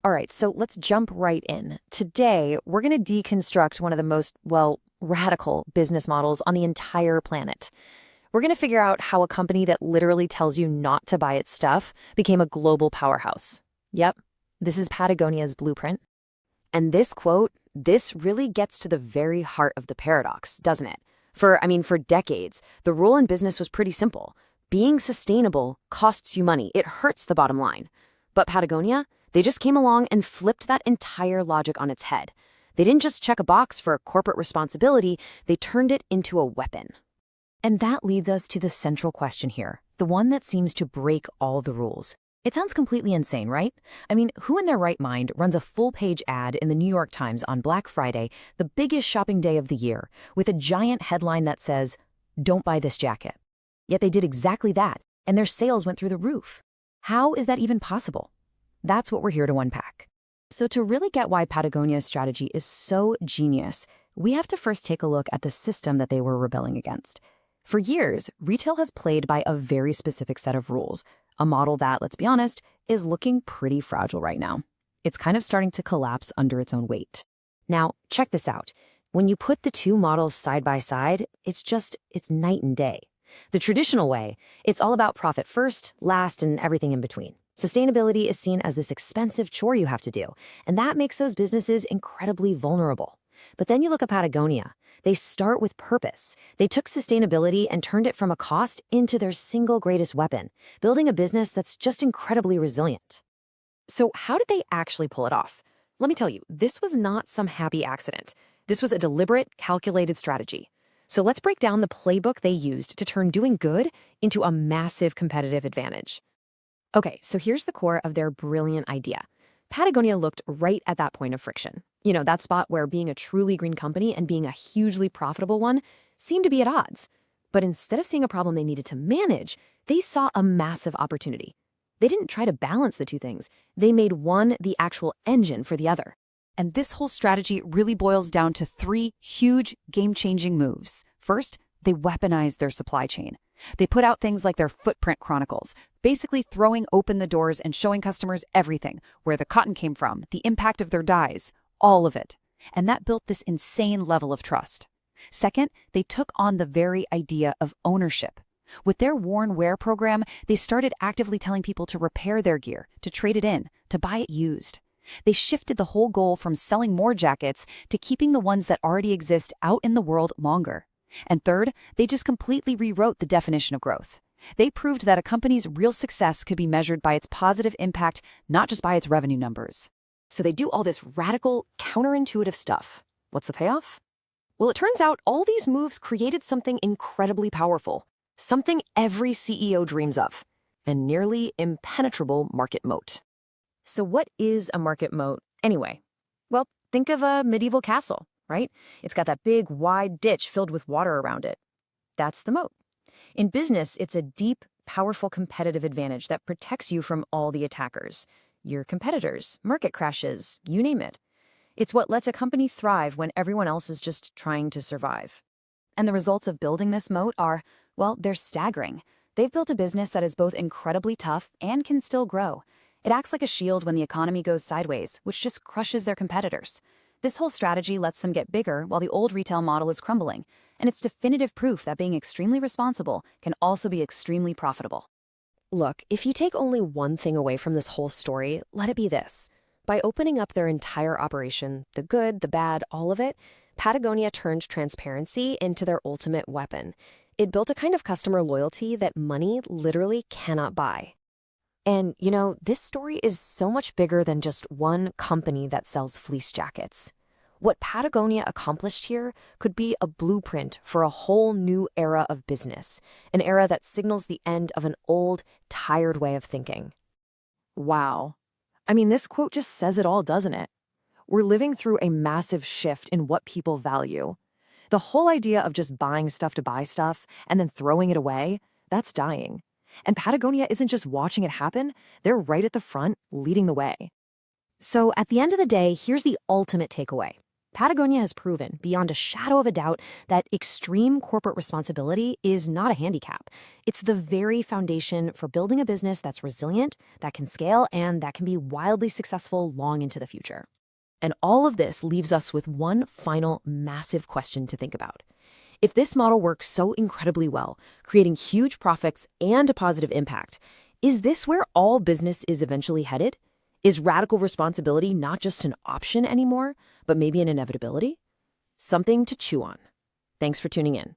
All right, so let's jump right in. Today, we're going to deconstruct one of the most, radical business models on the entire planet. We're going to figure out how a company that literally tells you not to buy its stuff became a global powerhouse. Yep, this is Patagonia's blueprint. And this quote, this really gets to the very heart of the paradox, doesn't it? For decades, the rule in business was pretty simple. Being sustainable costs you money. It hurts the bottom line. But Patagonia, they just came along and flipped that entire logic on its head. They didn't just check a box for corporate responsibility, they turned it into a weapon. And that leads us to the central question here, the one that seems to break all the rules. It sounds completely insane, right? Who in their right mind runs a full-page ad in the New York Times on Black Friday, the biggest shopping day of the year, with a giant headline that says, "Don't buy this jacket"? Yet they did exactly that, and their sales went through the roof. How is that even possible? That's what we're here to unpack. So to really get why Patagonia's strategy is so genius, we have to first take a look at the system that they were rebelling against. For years, retail has played by a very specific set of rules, a model that, let's be honest, is looking pretty fragile right now. It's kind of starting to collapse under its own weight. Now, check this out. When you put the two models side by side, it's night and day. The traditional way, it's all about profit first, last, and everything in between. Sustainability is seen as this expensive chore you have to do, and that makes those businesses incredibly vulnerable. But then you look at Patagonia. They start with purpose. They took sustainability and turned it from a cost into their single greatest weapon, building a business that's just incredibly resilient. So how did they actually pull it off? Let me tell you, this was not some happy accident. This was a deliberate, calculated strategy. So let's break down the playbook they used to turn doing good into a massive competitive advantage. Okay, so here's the core of their brilliant idea. Patagonia looked right at that point of friction. That spot where being a truly green company and being a hugely profitable one seemed to be at odds. But instead of seeing a problem they needed to manage, they saw a massive opportunity. They didn't try to balance the two things. They made one the actual engine for the other. And this whole strategy really boils down to three huge game-changing moves. First, they weaponized their supply chain. They put out things like their footprint chronicles, basically throwing open the doors and showing customers everything, where the cotton came from, the impact of their dyes, all of it. And that built this insane level of trust. Second, they took on the very idea of ownership. With their Worn Wear program, they started actively telling people to repair their gear, to trade it in, to buy it used. They shifted the whole goal from selling more jackets to keeping the ones that already exist out in the world longer. And third, they just completely rewrote the definition of growth. They proved that a company's real success could be measured by its positive impact, not just by its revenue numbers. So they do all this radical, counterintuitive stuff. What's the payoff? Well, it turns out all these moves created something incredibly powerful, something every CEO dreams of, a nearly impenetrable market moat. So what is a market moat anyway? Well, think of a medieval castle, right? It's got that big, wide ditch filled with water around it. That's the moat. In business, it's a deep, powerful competitive advantage that protects you from all the attackers, your competitors, market crashes, you name it. It's what lets a company thrive when everyone else is just trying to survive. And the results of building this moat are, they're staggering. They've built a business that is both incredibly tough and can still grow. It acts like a shield when the economy goes sideways, which just crushes their competitors. This whole strategy lets them get bigger while the old retail model is crumbling, and it's definitive proof that being extremely responsible can also be extremely profitable. Look, if you take only one thing away from this whole story, let it be this. By opening up their entire operation, the good, the bad, all of it, Patagonia turned transparency into their ultimate weapon. It built a kind of customer loyalty that money literally cannot buy. And, this story is so much bigger than just one company that sells fleece jackets. What Patagonia accomplished here could be a blueprint for a whole new era of business, an era that signals the end of an old, tired way of thinking. Wow. This quote just says it all, doesn't it? We're living through a massive shift in what people value. The whole idea of just buying stuff to buy stuff and then throwing it away, that's dying. And Patagonia isn't just watching it happen, they're right at the front, leading the way. So at the end of the day, here's the ultimate takeaway. Patagonia has proven, beyond a shadow of a doubt, that extreme corporate responsibility is not a handicap. It's the very foundation for building a business that's resilient, that can scale, and that can be wildly successful long into the future. And all of this leaves us with one final massive question to think about. If this model works so incredibly well, creating huge profits and a positive impact, is this where all business is eventually headed? Is radical responsibility not just an option anymore, but maybe an inevitability? Something to chew on. Thanks for tuning in.